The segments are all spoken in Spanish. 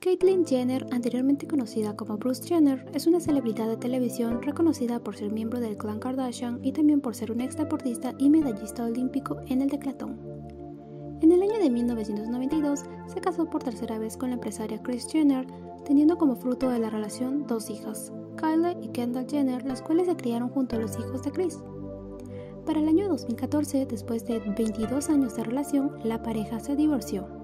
Caitlyn Jenner, anteriormente conocida como Bruce Jenner, es una celebridad de televisión reconocida por ser miembro del clan Kardashian y también por ser una ex deportista y medallista olímpico en el decathlon. En el año de 1992 se casó por tercera vez con la empresaria Kris Jenner, teniendo como fruto de la relación dos hijas, Kylie y Kendall Jenner, las cuales se criaron junto a los hijos de Kris. Para el año 2014, después de 22 años de relación, la pareja se divorció.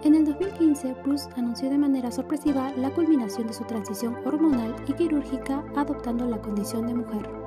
En el 2015, Bruce anunció de manera sorpresiva la culminación de su transición hormonal y quirúrgica adoptando la condición de mujer.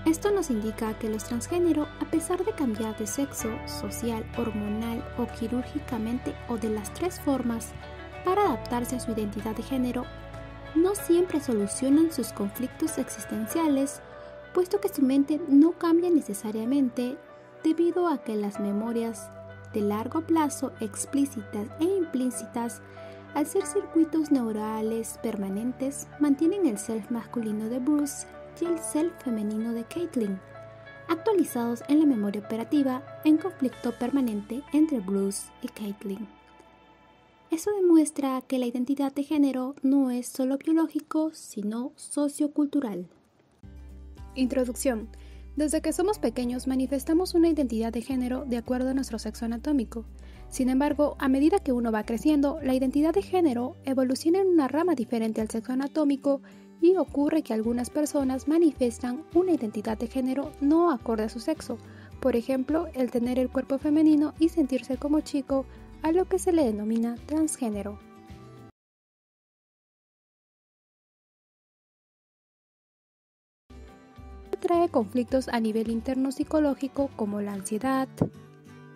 Esto nos indica que los transgénero, a pesar de cambiar de sexo, social, hormonal o quirúrgicamente o de las tres formas para adaptarse a su identidad de género, no siempre solucionan sus conflictos existenciales, puesto que su mente no cambia necesariamente debido a que las memorias de largo plazo explícitas e implícitas, al ser circuitos neurales permanentes, mantienen el self masculino de Bruce y el self femenino de Caitlyn, actualizados en la memoria operativa en conflicto permanente entre Bruce y Caitlyn. Eso demuestra que la identidad de género no es solo biológico, sino sociocultural. Introducción. Desde que somos pequeños manifestamos una identidad de género de acuerdo a nuestro sexo anatómico. Sin embargo, a medida que uno va creciendo, la identidad de género evoluciona en una rama diferente al sexo anatómico y ocurre que algunas personas manifiestan una identidad de género no acorde a su sexo. Por ejemplo, el tener el cuerpo femenino y sentirse como chico, a lo que se le denomina transgénero. trae conflictos a nivel interno psicológico como la ansiedad,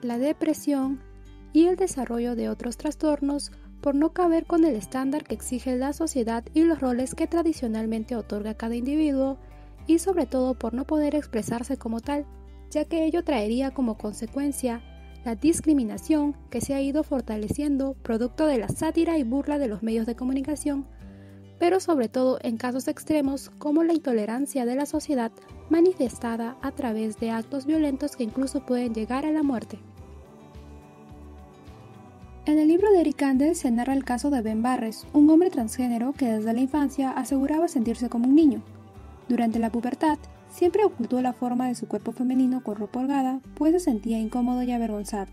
la depresión y el desarrollo de otros trastornos por no caber con el estándar que exige la sociedad y los roles que tradicionalmente otorga cada individuo, y sobre todo por no poder expresarse como tal, ya que ello traería como consecuencia la discriminación que se ha ido fortaleciendo producto de la sátira y burla de los medios de comunicación, pero sobre todo en casos extremos como la intolerancia de la sociedad manifestada a través de actos violentos que incluso pueden llegar a la muerte. En el libro de Eric Kandel se narra el caso de Ben Barres, un hombre transgénero que desde la infancia aseguraba sentirse como un niño. Durante la pubertad, siempre ocultó la forma de su cuerpo femenino con ropa holgada, pues se sentía incómodo y avergonzado.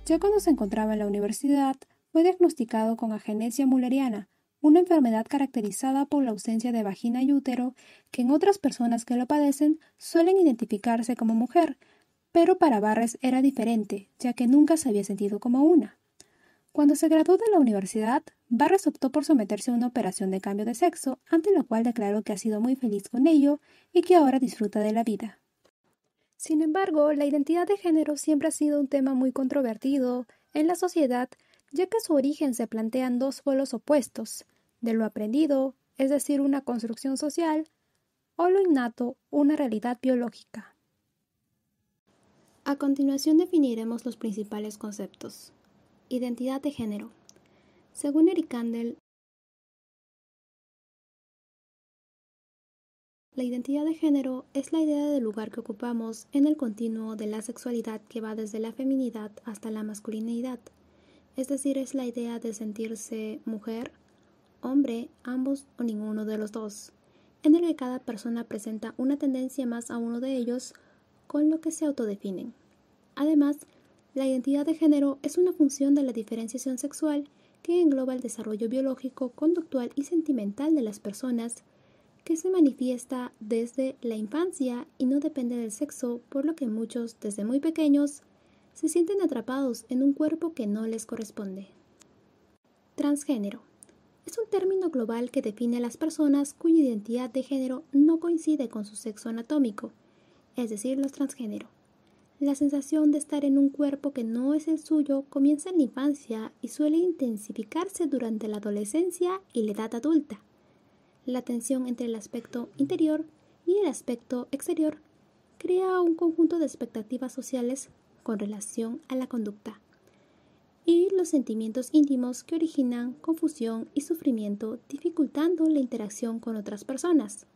Ya cuando se encontraba en la universidad, fue diagnosticado con agenesia mulleriana, una enfermedad caracterizada por la ausencia de vagina y útero, que en otras personas que lo padecen suelen identificarse como mujer, pero para Barres era diferente, ya que nunca se había sentido como una. Cuando se graduó de la universidad, Barres optó por someterse a una operación de cambio de sexo, ante lo cual declaró que ha sido muy feliz con ello y que ahora disfruta de la vida. Sin embargo, la identidad de género siempre ha sido un tema muy controvertido en la sociedad, ya que a su origen se plantean dos polos opuestos, de lo aprendido, es decir, una construcción social, o lo innato, una realidad biológica. A continuación definiremos los principales conceptos. Identidad de género. Según Eric Kandel, la identidad de género es la idea del lugar que ocupamos en el continuo de la sexualidad que va desde la feminidad hasta la masculinidad, es decir, es la idea de sentirse mujer, hombre, ambos o ninguno de los dos, en el que cada persona presenta una tendencia más a uno de ellos con lo que se autodefinen. Además, la identidad de género es una función de la diferenciación sexual que engloba el desarrollo biológico, conductual y sentimental de las personas, que se manifiesta desde la infancia y no depende del sexo, por lo que muchos, desde muy pequeños, se sienten atrapados en un cuerpo que no les corresponde. Transgénero. Es un término global que define a las personas cuya identidad de género no coincide con su sexo anatómico, es decir, los transgénero. La sensación de estar en un cuerpo que no es el suyo comienza en la infancia y suele intensificarse durante la adolescencia y la edad adulta. La tensión entre el aspecto interior y el aspecto exterior crea un conjunto de expectativas sociales con relación a la conducta y los sentimientos íntimos que originan confusión y sufrimiento, dificultando la interacción con otras personas.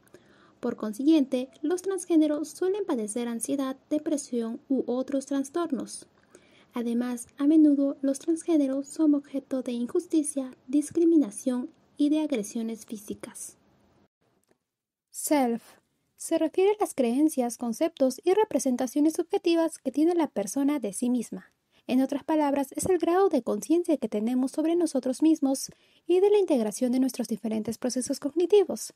Por consiguiente, los transgéneros suelen padecer ansiedad, depresión u otros trastornos. Además, a menudo los transgéneros son objeto de injusticia, discriminación y de agresiones físicas. Self se refiere a las creencias, conceptos y representaciones subjetivas que tiene la persona de sí misma. En otras palabras, es el grado de conciencia que tenemos sobre nosotros mismos y de la integración de nuestros diferentes procesos cognitivos.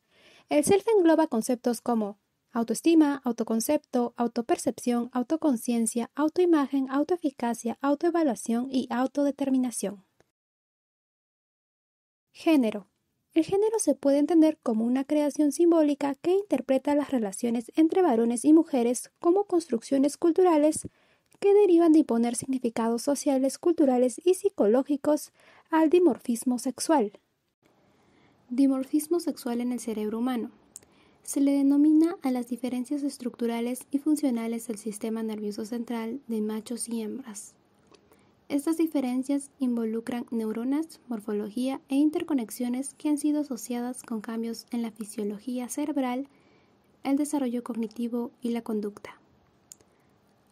El self engloba conceptos como autoestima, autoconcepto, autopercepción, autoconciencia, autoimagen, autoeficacia, autoevaluación y autodeterminación. Género. El género se puede entender como una creación simbólica que interpreta las relaciones entre varones y mujeres como construcciones culturales que derivan de imponer significados sociales, culturales y psicológicos al dimorfismo sexual. Dimorfismo sexual en el cerebro humano. Se le denomina a las diferencias estructurales y funcionales del sistema nervioso central de machos y hembras. Estas diferencias involucran neuronas, morfología e interconexiones que han sido asociadas con cambios en la fisiología cerebral, el desarrollo cognitivo y la conducta.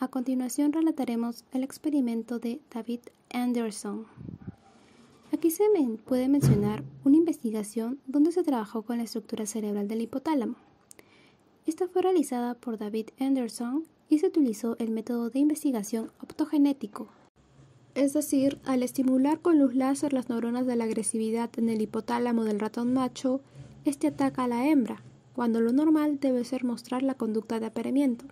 A continuación relataremos el experimento de David Anderson. Aquí se puede mencionar una investigación donde se trabajó con la estructura cerebral del hipotálamo. Esta fue realizada por David Anderson y se utilizó el método de investigación optogenético, es decir, al estimular con luz láser las neuronas de la agresividad en el hipotálamo del ratón macho, este ataca a la hembra, cuando lo normal debe ser mostrar la conducta de apareamiento.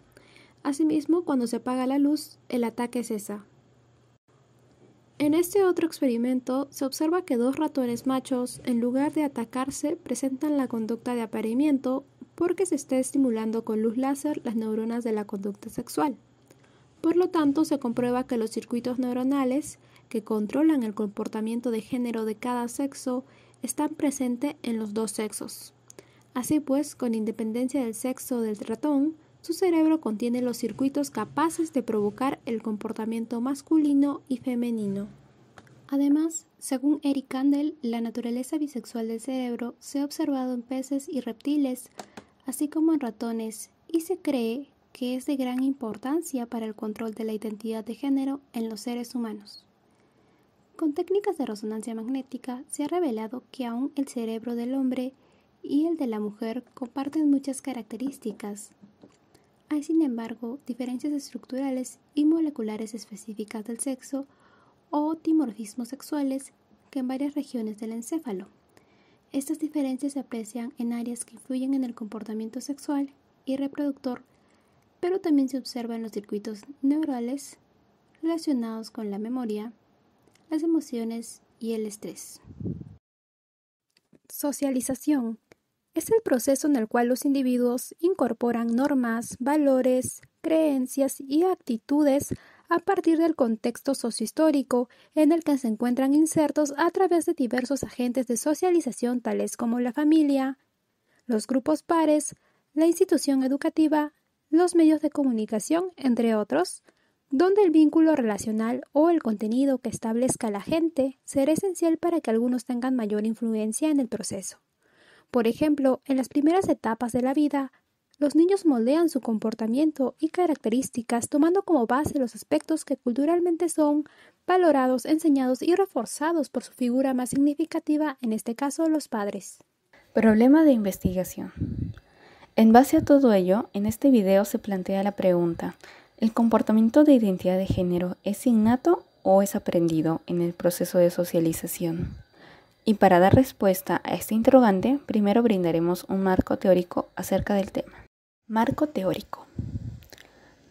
Asimismo, cuando se apaga la luz, el ataque cesa. En este otro experimento, se observa que dos ratones machos, en lugar de atacarse, presentan la conducta de apareamiento, porque se está estimulando con luz láser las neuronas de la conducta sexual. Por lo tanto, se comprueba que los circuitos neuronales que controlan el comportamiento de género de cada sexo están presentes en los dos sexos. Así pues, con independencia del sexo del ratón, su cerebro contiene los circuitos capaces de provocar el comportamiento masculino y femenino. Además, según Eric Kandel, la naturaleza bisexual del cerebro se ha observado en peces y reptiles, así como en ratones, y se cree que es de gran importancia para el control de la identidad de género en los seres humanos. Con técnicas de resonancia magnética se ha revelado que aún el cerebro del hombre y el de la mujer comparten muchas características. Hay, sin embargo, diferencias estructurales y moleculares específicas del sexo o dimorfismos sexuales que en varias regiones del encéfalo. Estas diferencias se aprecian en áreas que influyen en el comportamiento sexual y reproductor, pero también se observan los circuitos neurales relacionados con la memoria, las emociones y el estrés. Socialización es el proceso en el cual los individuos incorporan normas, valores, creencias y actitudes a partir del contexto sociohistórico en el que se encuentran insertos a través de diversos agentes de socialización tales como la familia, los grupos pares, la institución educativa, los medios de comunicación, entre otros, donde el vínculo relacional o el contenido que establezca la gente será esencial para que algunos tengan mayor influencia en el proceso. Por ejemplo, en las primeras etapas de la vida, los niños moldean su comportamiento y características tomando como base los aspectos que culturalmente son valorados, enseñados y reforzados por su figura más significativa, en este caso los padres. Problema de investigación. En base a todo ello, en este video se plantea la pregunta: ¿el comportamiento de identidad de género es innato o es aprendido en el proceso de socialización? Y para dar respuesta a este interrogante, primero brindaremos un marco teórico acerca del tema. Marco teórico.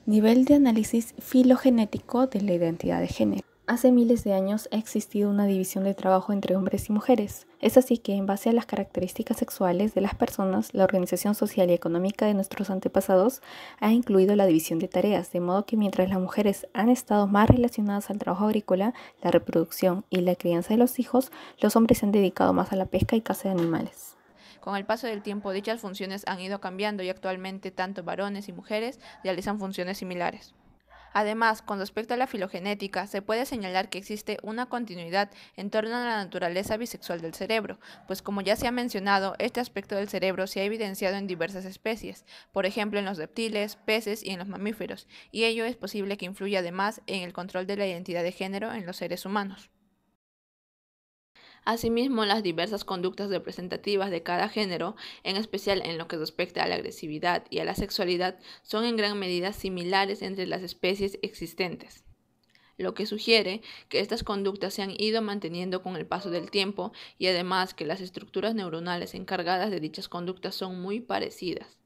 Nivel de análisis filogenético de la identidad de género. Hace miles de años ha existido una división de trabajo entre hombres y mujeres. Es así que, en base a las características sexuales de las personas, la organización social y económica de nuestros antepasados ha incluido la división de tareas, de modo que mientras las mujeres han estado más relacionadas al trabajo agrícola, la reproducción y la crianza de los hijos, los hombres se han dedicado más a la pesca y caza de animales. Con el paso del tiempo, dichas funciones han ido cambiando y actualmente tanto varones y mujeres realizan funciones similares. Además, con respecto a la filogenética, se puede señalar que existe una continuidad en torno a la naturaleza bisexual del cerebro, pues como ya se ha mencionado, este aspecto del cerebro se ha evidenciado en diversas especies, por ejemplo en los reptiles, peces y en los mamíferos, y ello es posible que influya además en el control de la identidad de género en los seres humanos. Asimismo, las diversas conductas representativas de cada género, en especial en lo que respecta a la agresividad y a la sexualidad, son en gran medida similares entre las especies existentes, lo que sugiere que estas conductas se han ido manteniendo con el paso del tiempo y además que las estructuras neuronales encargadas de dichas conductas son muy parecidas.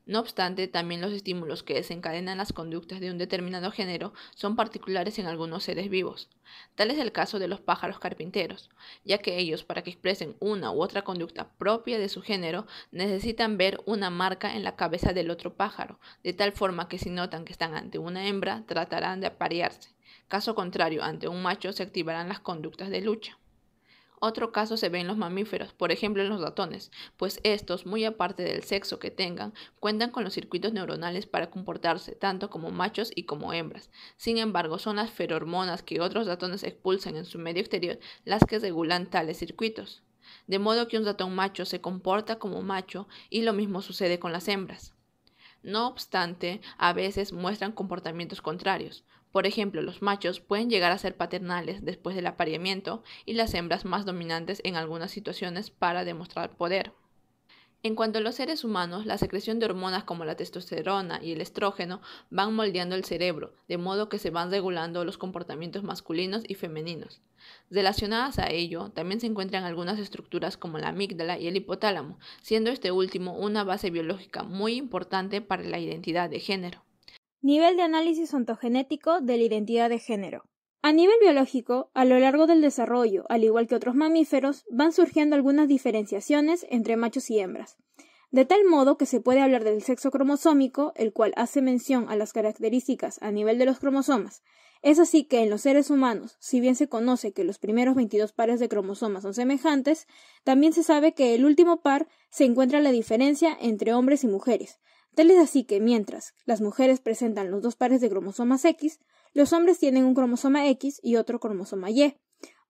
No obstante, también los estímulos que desencadenan las conductas de un determinado género son particulares en algunos seres vivos. Tal es el caso de los pájaros carpinteros, ya que ellos, para que expresen una u otra conducta propia de su género, necesitan ver una marca en la cabeza del otro pájaro, de tal forma que si notan que están ante una hembra, tratarán de aparearse. Caso contrario, ante un macho se activarán las conductas de lucha. Otro caso se ve en los mamíferos, por ejemplo en los ratones, pues estos, muy aparte del sexo que tengan, cuentan con los circuitos neuronales para comportarse tanto como machos y como hembras. Sin embargo, son las ferormonas que otros ratones expulsan en su medio exterior las que regulan tales circuitos. De modo que un ratón macho se comporta como macho y lo mismo sucede con las hembras. No obstante, a veces muestran comportamientos contrarios. Por ejemplo, los machos pueden llegar a ser paternales después del apareamiento y las hembras más dominantes en algunas situaciones para demostrar poder. En cuanto a los seres humanos, la secreción de hormonas como la testosterona y el estrógeno van moldeando el cerebro, de modo que se van regulando los comportamientos masculinos y femeninos. Relacionadas a ello, también se encuentran algunas estructuras como la amígdala y el hipotálamo, siendo este último una base biológica muy importante para la identidad de género. Nivel de análisis ontogenético de la identidad de género. A nivel biológico, a lo largo del desarrollo, al igual que otros mamíferos, van surgiendo algunas diferenciaciones entre machos y hembras. de tal modo que se puede hablar del sexo cromosómico, el cual hace mención a las características a nivel de los cromosomas. Es así que en los seres humanos, si bien se conoce que los primeros 22 pares de cromosomas son semejantes, también se sabe que el último par se encuentra la diferencia entre hombres y mujeres. Tal es así que mientras las mujeres presentan los 2 pares de cromosomas X, los hombres tienen un cromosoma X y otro cromosoma Y.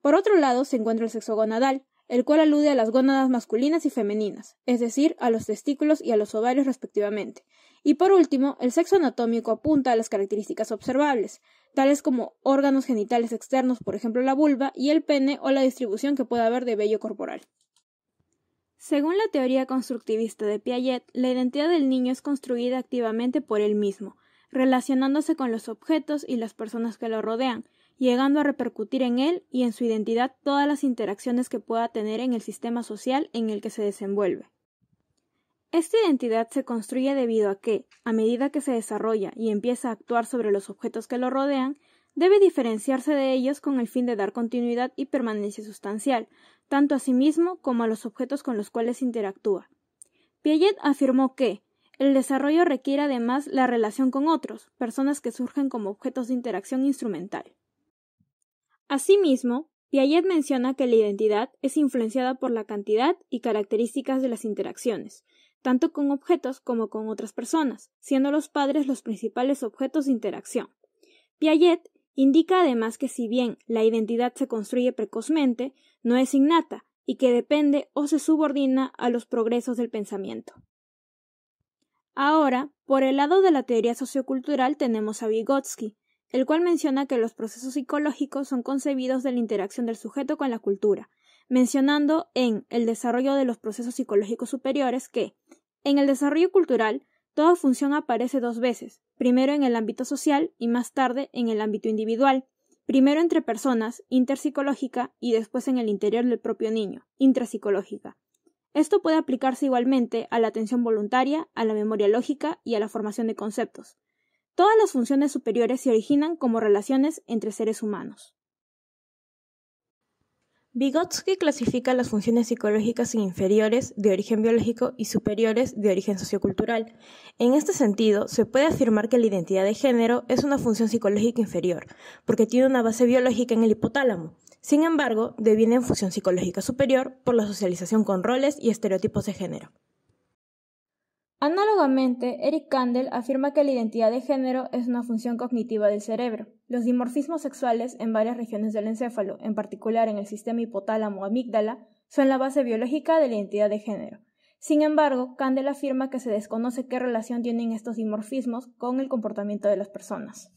Por otro lado se encuentra el sexo gonadal, el cual alude a las gónadas masculinas y femeninas, es decir, a los testículos y a los ovarios respectivamente. Y por último, el sexo anatómico apunta a las características observables, tales como órganos genitales externos, por ejemplo la vulva, y el pene o la distribución que pueda haber de vello corporal. Según la teoría constructivista de Piaget, la identidad del niño es construida activamente por él mismo, relacionándose con los objetos y las personas que lo rodean, llegando a repercutir en él y en su identidad todas las interacciones que pueda tener en el sistema social en el que se desenvuelve. Esta identidad se construye debido a que, a medida que se desarrolla y empieza a actuar sobre los objetos que lo rodean, debe diferenciarse de ellos con el fin de dar continuidad y permanencia sustancial, tanto a sí mismo como a los objetos con los cuales interactúa. Piaget afirmó que el desarrollo requiere además la relación con otros, personas que surgen como objetos de interacción instrumental. Asimismo, Piaget menciona que la identidad es influenciada por la cantidad y características de las interacciones, tanto con objetos como con otras personas, siendo los padres los principales objetos de interacción. Piaget indica además que si bien la identidad se construye precozmente, no es innata y que depende o se subordina a los progresos del pensamiento. Ahora, por el lado de la teoría sociocultural tenemos a Vygotsky, el cual menciona que los procesos psicológicos son concebidos de la interacción del sujeto con la cultura, mencionando en El desarrollo de los procesos psicológicos superiores que, en el desarrollo cultural, toda función aparece 2 veces, primero en el ámbito social y más tarde en el ámbito individual, primero entre personas, interpsicológica, y después en el interior del propio niño, intrapsicológica. Esto puede aplicarse igualmente a la atención voluntaria, a la memoria lógica y a la formación de conceptos. Todas las funciones superiores se originan como relaciones entre seres humanos. Vygotsky clasifica las funciones psicológicas en inferiores, de origen biológico, y superiores, de origen sociocultural. En este sentido, se puede afirmar que la identidad de género es una función psicológica inferior, porque tiene una base biológica en el hipotálamo. Sin embargo, deviene en función psicológica superior por la socialización con roles y estereotipos de género. Análogamente, Eric Kandel afirma que la identidad de género es una función cognitiva del cerebro. Los dimorfismos sexuales en varias regiones del encéfalo, en particular en el sistema hipotálamo-amígdala, son la base biológica de la identidad de género. Sin embargo, Kandel afirma que se desconoce qué relación tienen estos dimorfismos con el comportamiento de las personas.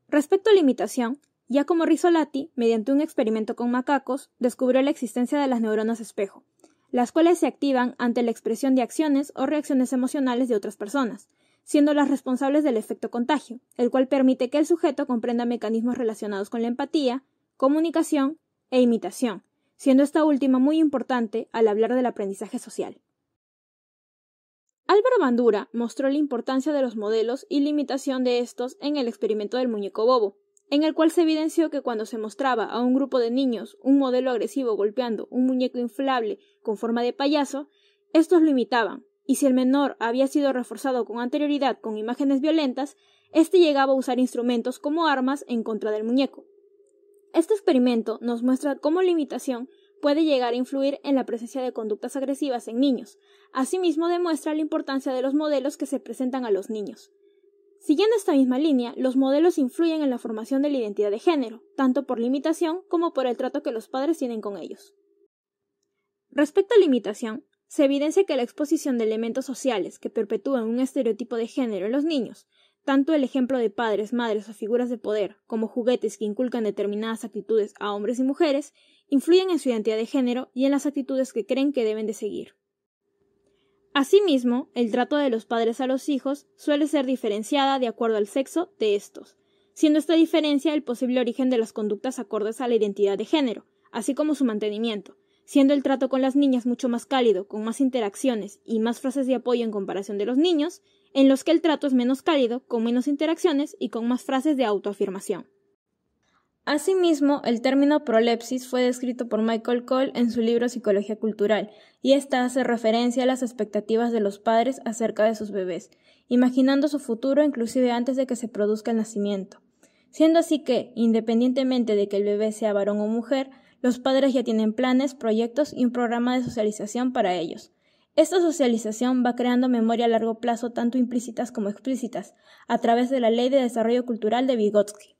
Respecto a la imitación, Giacomo Rizzolatti, mediante un experimento con macacos, descubrió la existencia de las neuronas espejo, las cuales se activan ante la expresión de acciones o reacciones emocionales de otras personas, siendo las responsables del efecto contagio, el cual permite que el sujeto comprenda mecanismos relacionados con la empatía, comunicación e imitación, siendo esta última muy importante al hablar del aprendizaje social. Álvaro Bandura mostró la importancia de los modelos y la imitación de estos en el experimento del muñeco bobo, en el cual se evidenció que cuando se mostraba a un grupo de niños un modelo agresivo golpeando un muñeco inflable con forma de payaso, estos lo imitaban, y si el menor había sido reforzado con anterioridad con imágenes violentas, éste llegaba a usar instrumentos como armas en contra del muñeco. Este experimento nos muestra cómo la imitación puede llegar a influir en la presencia de conductas agresivas en niños. Asimismo, demuestra la importancia de los modelos que se presentan a los niños. Siguiendo esta misma línea, los modelos influyen en la formación de la identidad de género, tanto por la imitación como por el trato que los padres tienen con ellos. Respecto a la imitación, se evidencia que la exposición de elementos sociales que perpetúan un estereotipo de género en los niños, tanto el ejemplo de padres, madres o figuras de poder, como juguetes que inculcan determinadas actitudes a hombres y mujeres, influyen en su identidad de género y en las actitudes que creen que deben de seguir. Asimismo, el trato de los padres a los hijos suele ser diferenciada de acuerdo al sexo de estos, siendo esta diferencia el posible origen de las conductas acordes a la identidad de género, así como su mantenimiento, siendo el trato con las niñas mucho más cálido, con más interacciones y más frases de apoyo en comparación de los niños, en los que el trato es menos cálido, con menos interacciones y con más frases de autoafirmación. Asimismo, el término prolepsis fue descrito por Michael Cole en su libro Psicología Cultural, y esta hace referencia a las expectativas de los padres acerca de sus bebés, imaginando su futuro inclusive antes de que se produzca el nacimiento. Siendo así que, independientemente de que el bebé sea varón o mujer, los padres ya tienen planes, proyectos y un programa de socialización para ellos. Esta socialización va creando memoria a largo plazo tanto implícitas como explícitas, a través de la Ley de Desarrollo Cultural de Vygotsky.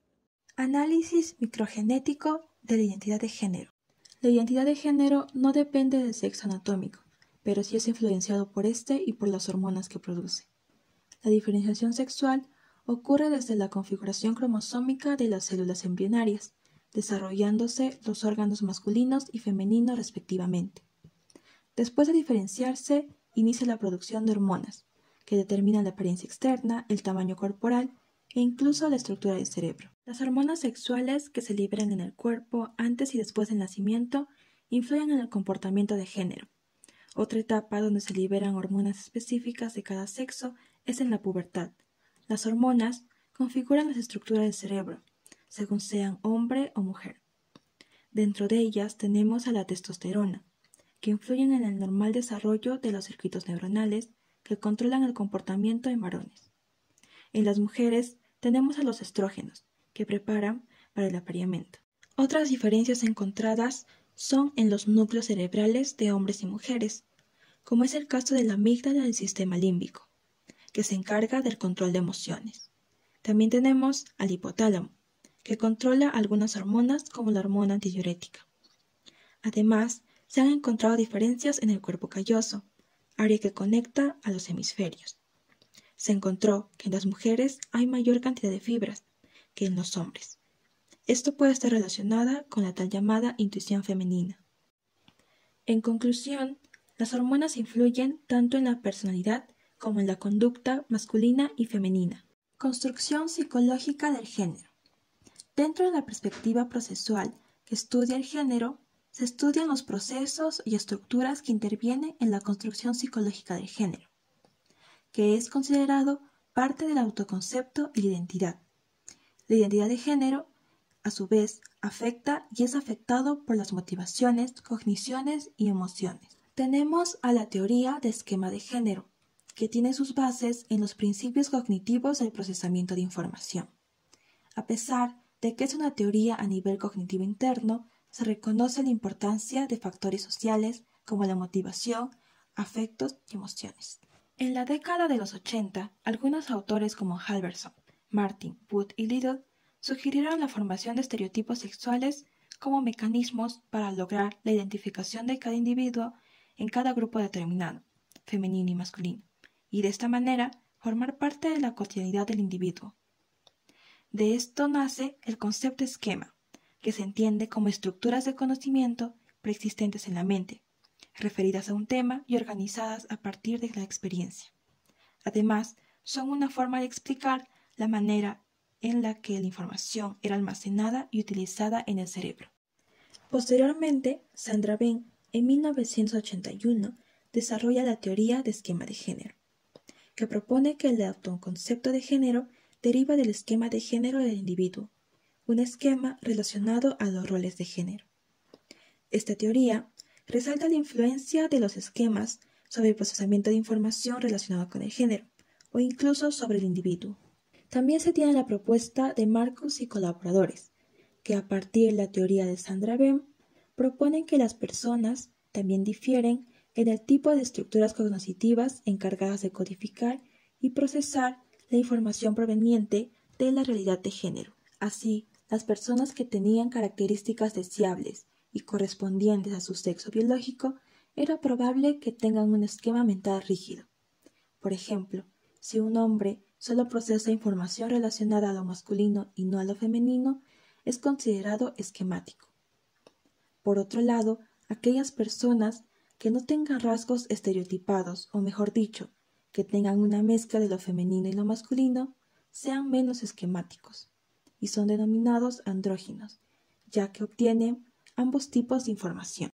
Análisis microgenético de la identidad de género. La identidad de género no depende del sexo anatómico, pero sí es influenciado por este y por las hormonas que produce. La diferenciación sexual ocurre desde la configuración cromosómica de las células embrionarias, desarrollándose los órganos masculinos y femeninos respectivamente. Después de diferenciarse, inicia la producción de hormonas, que determinan la apariencia externa, el tamaño corporal e incluso la estructura del cerebro. Las hormonas sexuales que se liberan en el cuerpo antes y después del nacimiento influyen en el comportamiento de género. Otra etapa donde se liberan hormonas específicas de cada sexo es en la pubertad. Las hormonas configuran las estructuras del cerebro, según sean hombre o mujer. Dentro de ellas tenemos a la testosterona, que influyen en el normal desarrollo de los circuitos neuronales que controlan el comportamiento en varones. En las mujeres tenemos a los estrógenos, que preparan para el apareamiento. Otras diferencias encontradas son en los núcleos cerebrales de hombres y mujeres, como es el caso de la amígdala del sistema límbico, que se encarga del control de emociones. También tenemos al hipotálamo, que controla algunas hormonas como la hormona antidiurética. Además, se han encontrado diferencias en el cuerpo calloso, área que conecta a los hemisferios. Se encontró que en las mujeres hay mayor cantidad de fibras que en los hombres. Esto puede estar relacionada con la tal llamada intuición femenina. En conclusión, las hormonas influyen tanto en la personalidad como en la conducta masculina y femenina. Construcción psicológica del género. Dentro de la perspectiva procesual que estudia el género, se estudian los procesos y estructuras que intervienen en la construcción psicológica del género, que es considerado parte del autoconcepto y la identidad. La identidad de género, a su vez, afecta y es afectado por las motivaciones, cogniciones y emociones. Tenemos a la teoría de esquema de género, que tiene sus bases en los principios cognitivos del procesamiento de información. A pesar de que es una teoría a nivel cognitivo interno, se reconoce la importancia de factores sociales como la motivación, afectos y emociones. En la década de los 80, algunos autores como Halverson, Martin, Wood y Little sugirieron la formación de estereotipos sexuales como mecanismos para lograr la identificación de cada individuo en cada grupo determinado, femenino y masculino, y de esta manera formar parte de la cotidianidad del individuo. De esto nace el concepto esquema, que se entiende como estructuras de conocimiento preexistentes en la mente, referidas a un tema y organizadas a partir de la experiencia. Además, son una forma de explicar la manera en la que la información era almacenada y utilizada en el cerebro. Posteriormente, Sandra Venn, en 1981, desarrolla la teoría de esquema de género, que propone que el autoconcepto de género deriva del esquema de género del individuo, un esquema relacionado a los roles de género. Esta teoría resalta la influencia de los esquemas sobre el procesamiento de información relacionado con el género, o incluso sobre el individuo. También se tiene la propuesta de Marcus y colaboradores, que a partir de la teoría de Sandra Venn, proponen que las personas también difieren en el tipo de estructuras cognitivas encargadas de codificar y procesar la información proveniente de la realidad de género. Así, las personas que tenían características deseables y correspondientes a su sexo biológico, era probable que tengan un esquema mental rígido. Por ejemplo, si un hombre solo procesa información relacionada a lo masculino y no a lo femenino, es considerado esquemático. Por otro lado, aquellas personas que no tengan rasgos estereotipados, o mejor dicho, que tengan una mezcla de lo femenino y lo masculino, sean menos esquemáticos, y son denominados andróginos, ya que obtienen ambos tipos de información.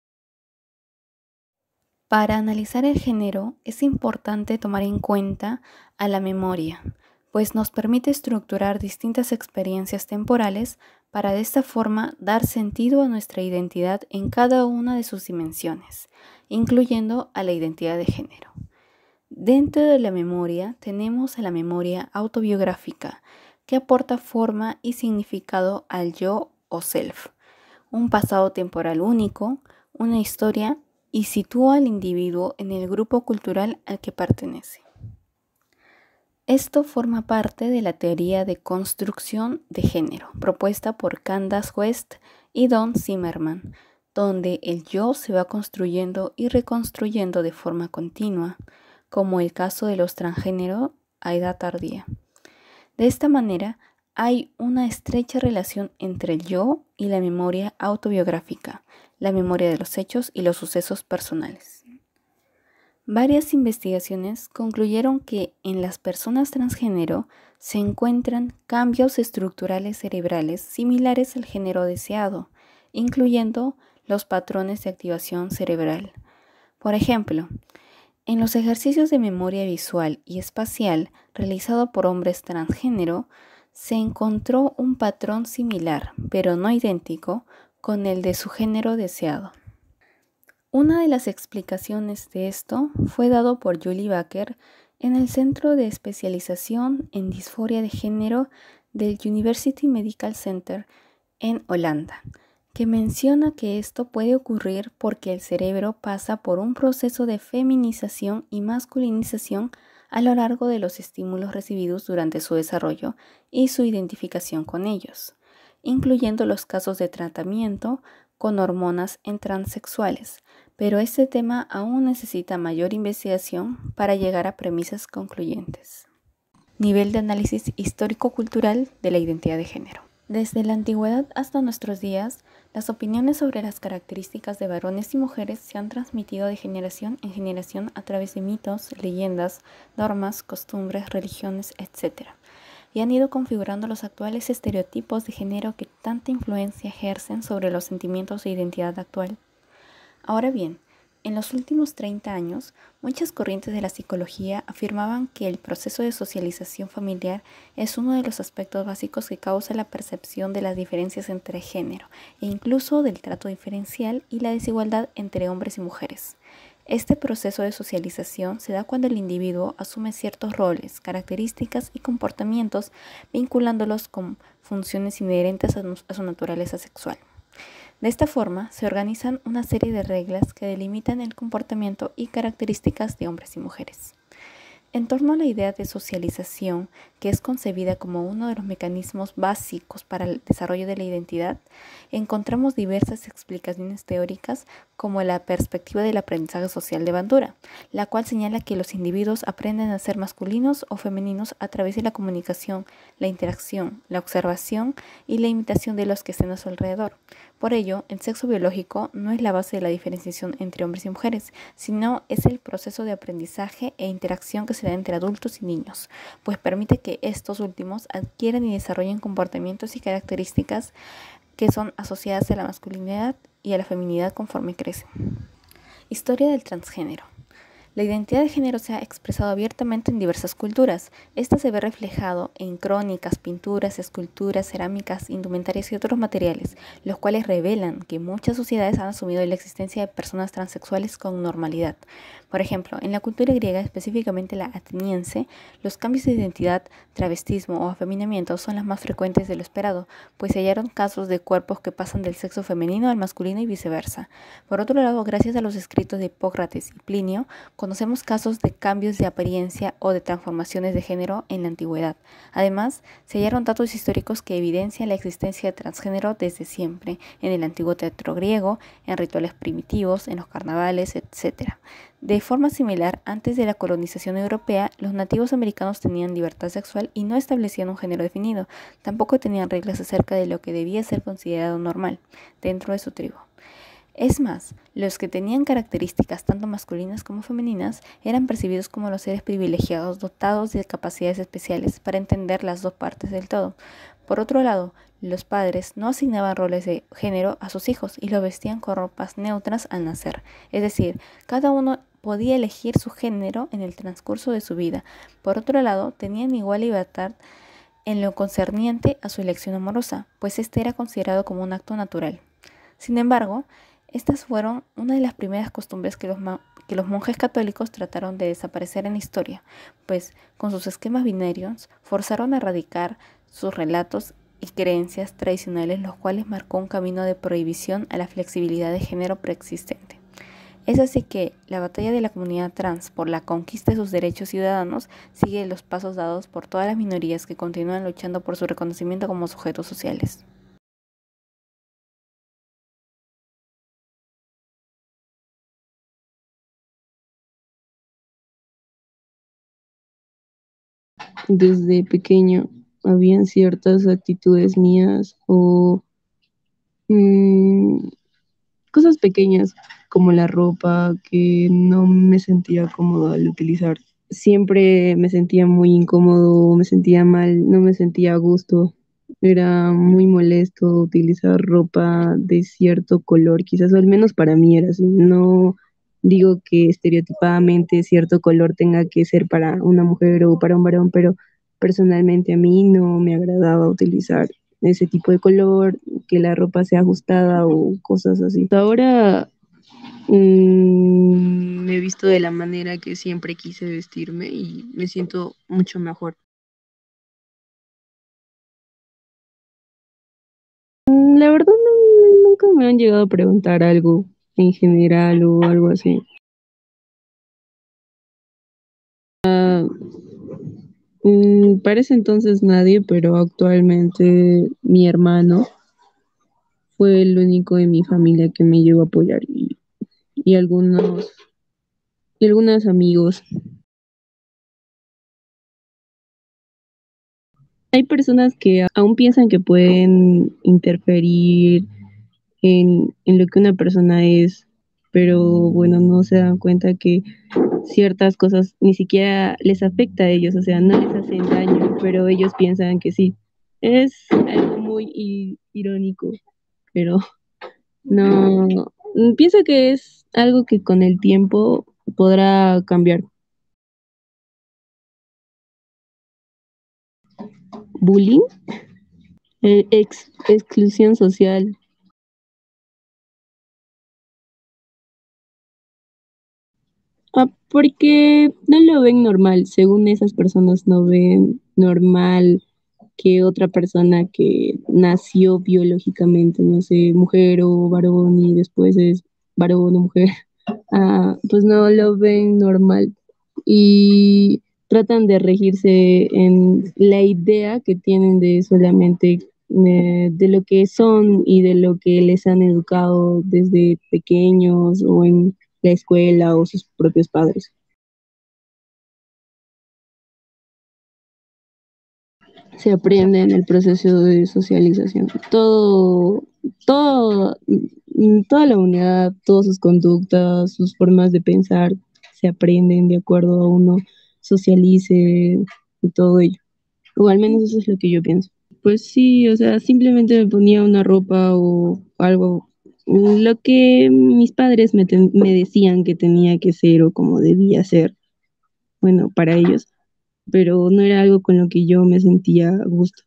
Para analizar el género es importante tomar en cuenta a la memoria, pues nos permite estructurar distintas experiencias temporales para de esta forma dar sentido a nuestra identidad en cada una de sus dimensiones, incluyendo a la identidad de género. Dentro de la memoria tenemos a la memoria autobiográfica, que aporta forma y significado al yo o self, un pasado temporal único, una historia y sitúa al individuo en el grupo cultural al que pertenece. Esto forma parte de la teoría de construcción de género, propuesta por Candace West y Don Zimmerman, donde el yo se va construyendo y reconstruyendo de forma continua, como el caso de los transgénero a edad tardía. De esta manera, hay una estrecha relación entre el yo y la memoria autobiográfica, la memoria de los hechos y los sucesos personales. Varias investigaciones concluyeron que en las personas transgénero se encuentran cambios estructurales cerebrales similares al género deseado, incluyendo los patrones de activación cerebral. Por ejemplo, en los ejercicios de memoria visual y espacial realizados por hombres transgénero, se encontró un patrón similar, pero no idéntico, con el de su género deseado. Una de las explicaciones de esto fue dado por Julie Bakker en el Centro de Especialización en Disforia de Género del University Medical Center en Holanda, que menciona que esto puede ocurrir porque el cerebro pasa por un proceso de feminización y masculinización a lo largo de los estímulos recibidos durante su desarrollo y su identificación con ellos, incluyendo los casos de tratamiento con hormonas en transexuales, pero este tema aún necesita mayor investigación para llegar a premisas concluyentes. Nivel de análisis histórico-cultural de la identidad de género. Desde la antigüedad hasta nuestros días, las opiniones sobre las características de varones y mujeres se han transmitido de generación en generación a través de mitos, leyendas, normas, costumbres, religiones, etc., y han ido configurando los actuales estereotipos de género que tanta influencia ejercen sobre los sentimientos de identidad actual. Ahora bien, en los últimos 30 años, muchas corrientes de la psicología afirmaban que el proceso de socialización familiar es uno de los aspectos básicos que causa la percepción de las diferencias entre género e incluso del trato diferencial y la desigualdad entre hombres y mujeres. Este proceso de socialización se da cuando el individuo asume ciertos roles, características y comportamientos vinculándolos con funciones inherentes a su naturaleza sexual. De esta forma, se organizan una serie de reglas que delimitan el comportamiento y características de hombres y mujeres. En torno a la idea de socialización, que es concebida como uno de los mecanismos básicos para el desarrollo de la identidad, encontramos diversas explicaciones teóricas como la perspectiva del aprendizaje social de Bandura, la cual señala que los individuos aprenden a ser masculinos o femeninos a través de la comunicación, la interacción, la observación y la imitación de los que estén a su alrededor. Por ello, el sexo biológico no es la base de la diferenciación entre hombres y mujeres, sino es el proceso de aprendizaje e interacción que se da entre adultos y niños, pues permite que estos últimos adquieran y desarrollen comportamientos y características que son asociadas a la masculinidad y a la feminidad conforme crecen. Historia del transgénero. La identidad de género se ha expresado abiertamente en diversas culturas. Esta se ve reflejado en crónicas, pinturas, esculturas, cerámicas, indumentarias y otros materiales, los cuales revelan que muchas sociedades han asumido la existencia de personas transexuales con normalidad. Por ejemplo, en la cultura griega, específicamente la ateniense, los cambios de identidad, travestismo o afeminamiento son los más frecuentes de lo esperado, pues se hallaron casos de cuerpos que pasan del sexo femenino al masculino y viceversa. Por otro lado, gracias a los escritos de Hipócrates y Plinio, conocemos casos de cambios de apariencia o de transformaciones de género en la antigüedad. Además, se hallaron datos históricos que evidencian la existencia de transgénero desde siempre, en el antiguo teatro griego, en rituales primitivos, en los carnavales, etc. De forma similar, antes de la colonización europea, los nativos americanos tenían libertad sexual y no establecían un género definido. Tampoco tenían reglas acerca de lo que debía ser considerado normal dentro de su tribu. Es más, los que tenían características tanto masculinas como femeninas eran percibidos como los seres privilegiados dotados de capacidades especiales para entender las dos partes del todo. Por otro lado, los padres no asignaban roles de género a sus hijos y los vestían con ropas neutras al nacer. Es decir, cada uno podía elegir su género en el transcurso de su vida. Por otro lado, tenían igual libertad en lo concerniente a su elección amorosa, pues este era considerado como un acto natural. Sin embargo, estas fueron una de las primeras costumbres que los monjes católicos trataron de desaparecer en la historia, pues con sus esquemas binarios forzaron a erradicar sus relatos y creencias tradicionales, los cuales marcó un camino de prohibición a la flexibilidad de género preexistente. Es así que la batalla de la comunidad trans por la conquista de sus derechos ciudadanos sigue los pasos dados por todas las minorías que continúan luchando por su reconocimiento como sujetos sociales. Desde pequeño habían ciertas actitudes mías o cosas pequeñas como la ropa que no me sentía cómodo al utilizar. Siempre me sentía muy incómodo, me sentía mal, no me sentía a gusto. Era muy molesto utilizar ropa de cierto color, quizás al menos para mí era así. No digo que estereotipadamente cierto color tenga que ser para una mujer o para un varón, pero personalmente a mí no me agradaba utilizar ese tipo de color, que la ropa sea ajustada o cosas así. Ahora me he visto de la manera que siempre quise vestirme y me siento mucho mejor. La verdad nunca me han llegado a preguntar algo en general o algo así. Parece entonces nadie, pero actualmente mi hermano fue el único de mi familia que me llegó a apoyar y algunos amigos. Hay personas que aún piensan que pueden interferir en lo que una persona es, pero bueno, no se dan cuenta que ciertas cosas ni siquiera les afecta a ellos, o sea, no les hacen daño, pero ellos piensan que sí. Es algo muy irónico, pero no, pienso que es algo que con el tiempo podrá cambiar. Bullying, exclusión social. Porque no lo ven normal, según esas personas no ven normal que otra persona que nació biológicamente, no sé, mujer o varón y después es varón o mujer, pues no lo ven normal y tratan de regirse en la idea que tienen de solamente de lo que son y de lo que les han educado desde pequeños o en la escuela o sus propios padres. Se aprende en el proceso de socialización. Todo, toda la unidad, todas sus conductas, sus formas de pensar, se aprenden de acuerdo a uno socialice y todo ello. O al menos eso es lo que yo pienso. Pues sí, o sea, simplemente me ponía una ropa o algo, lo que mis padres me decían que tenía que ser o como debía ser, bueno, para ellos, pero no era algo con lo que yo me sentía a gusto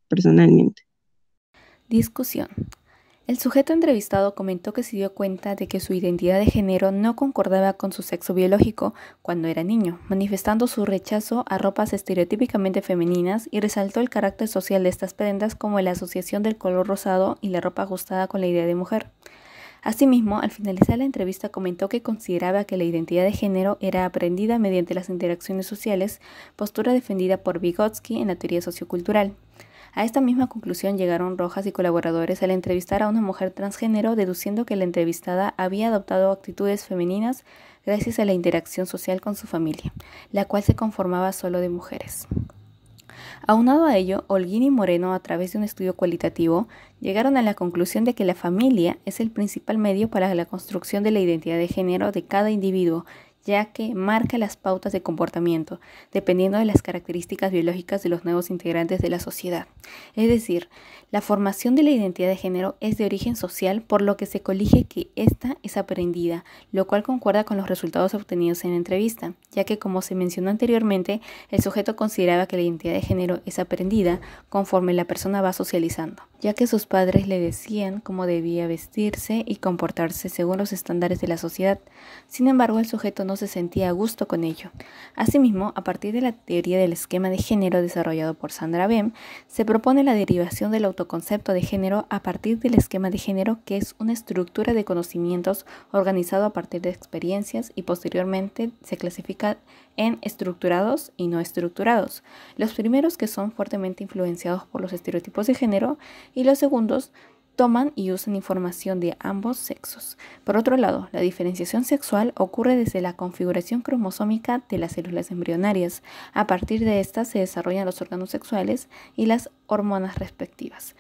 personalmente. Discusión. El sujeto entrevistado comentó que se dio cuenta de que su identidad de género no concordaba con su sexo biológico cuando era niño, manifestando su rechazo a ropas estereotípicamente femeninas y resaltó el carácter social de estas prendas como la asociación del color rosado y la ropa ajustada con la idea de mujer. Asimismo, al finalizar la entrevista comentó que consideraba que la identidad de género era aprendida mediante las interacciones sociales, postura defendida por Vygotsky en la teoría sociocultural. A esta misma conclusión llegaron Rojas y colaboradores al entrevistar a una mujer transgénero, deduciendo que la entrevistada había adoptado actitudes femeninas gracias a la interacción social con su familia, la cual se conformaba solo de mujeres. Aunado a ello, Holguín y Moreno, a través de un estudio cualitativo, llegaron a la conclusión de que la familia es el principal medio para la construcción de la identidad de género de cada individuo, ya que marca las pautas de comportamiento, dependiendo de las características biológicas de los nuevos integrantes de la sociedad. Es decir, la formación de la identidad de género es de origen social, por lo que se colige que ésta es aprendida, lo cual concuerda con los resultados obtenidos en la entrevista, ya que, como se mencionó anteriormente, el sujeto consideraba que la identidad de género es aprendida conforme la persona va socializando, ya que sus padres le decían cómo debía vestirse y comportarse según los estándares de la sociedad. Sin embargo, el sujeto no se sentía a gusto con ello. Asimismo, a partir de la teoría del esquema de género desarrollado por Sandra Bem, se propone la derivación del autoconcepto de género a partir del esquema de género, que es una estructura de conocimientos organizado a partir de experiencias y posteriormente se clasifica en estructurados y no estructurados. Los primeros, que son fuertemente influenciados por los estereotipos de género, y los segundos toman y usan información de ambos sexos. Por otro lado, la diferenciación sexual ocurre desde la configuración cromosómica de las células embrionarias. A partir de estas se desarrollan los órganos sexuales y las hormonas respectivas.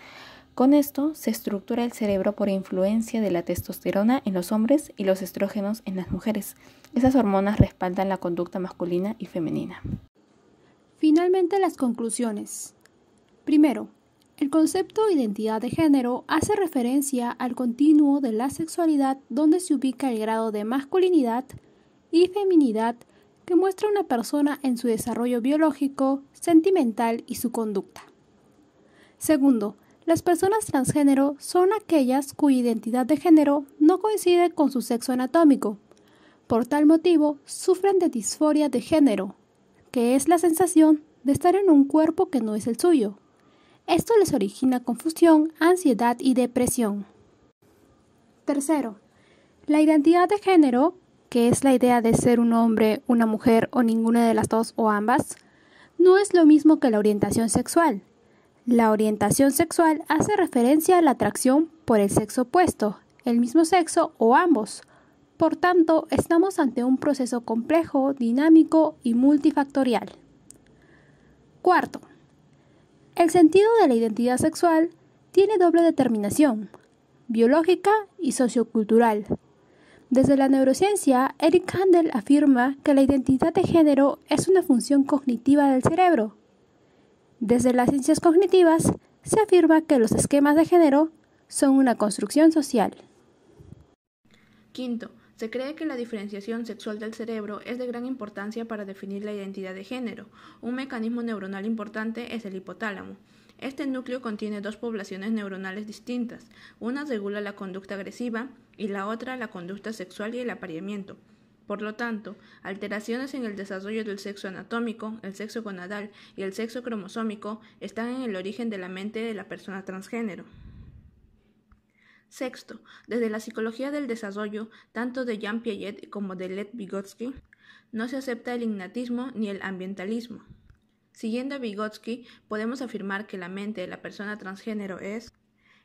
Con esto se estructura el cerebro por influencia de la testosterona en los hombres y los estrógenos en las mujeres. Esas hormonas respaldan la conducta masculina y femenina. Finalmente, las conclusiones. Primero, el concepto de identidad de género hace referencia al continuo de la sexualidad, donde se ubica el grado de masculinidad y feminidad que muestra una persona en su desarrollo biológico, sentimental y su conducta. Segundo, las personas transgénero son aquellas cuya identidad de género no coincide con su sexo anatómico. Por tal motivo, sufren de disforia de género, que es la sensación de estar en un cuerpo que no es el suyo. Esto les origina confusión, ansiedad y depresión. Tercero, la identidad de género, que es la idea de ser un hombre, una mujer o ninguna de las dos o ambas, no es lo mismo que la orientación sexual. La orientación sexual hace referencia a la atracción por el sexo opuesto, el mismo sexo o ambos. Por tanto, estamos ante un proceso complejo, dinámico y multifactorial. Cuarto, el sentido de la identidad sexual tiene doble determinación, biológica y sociocultural. Desde la neurociencia, Eric Kandel afirma que la identidad de género es una función cognitiva del cerebro. Desde las ciencias cognitivas, se afirma que los esquemas de género son una construcción social. Quinto, se cree que la diferenciación sexual del cerebro es de gran importancia para definir la identidad de género. Un mecanismo neuronal importante es el hipotálamo. Este núcleo contiene dos poblaciones neuronales distintas. Una regula la conducta agresiva y la otra la conducta sexual y el apareamiento. Por lo tanto, alteraciones en el desarrollo del sexo anatómico, el sexo gonadal y el sexo cromosómico están en el origen de la mente de la persona transgénero. Sexto, desde la psicología del desarrollo, tanto de Jean Piaget como de Lev Vygotsky, no se acepta el innatismo ni el ambientalismo. Siguiendo a Vygotsky, podemos afirmar que la mente de la persona transgénero es,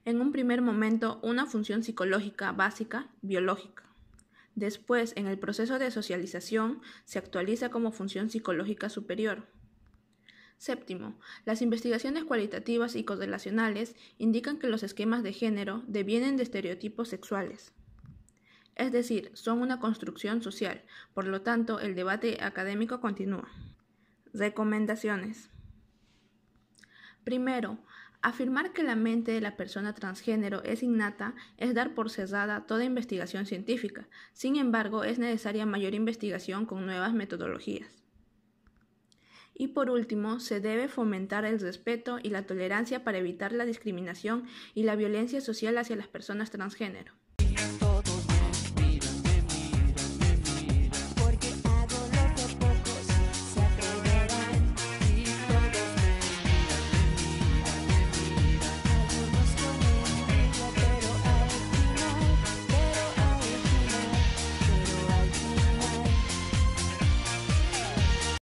en un primer momento, una función psicológica básica, biológica. Después, en el proceso de socialización, se actualiza como función psicológica superior. Séptimo, las investigaciones cualitativas y correlacionales indican que los esquemas de género devienen de estereotipos sexuales. Es decir, son una construcción social, por lo tanto, el debate académico continúa. Recomendaciones. Primero, afirmar que la mente de la persona transgénero es innata es dar por cerrada toda investigación científica. Sin embargo, es necesaria mayor investigación con nuevas metodologías. Y por último, se debe fomentar el respeto y la tolerancia para evitar la discriminación y la violencia social hacia las personas transgénero.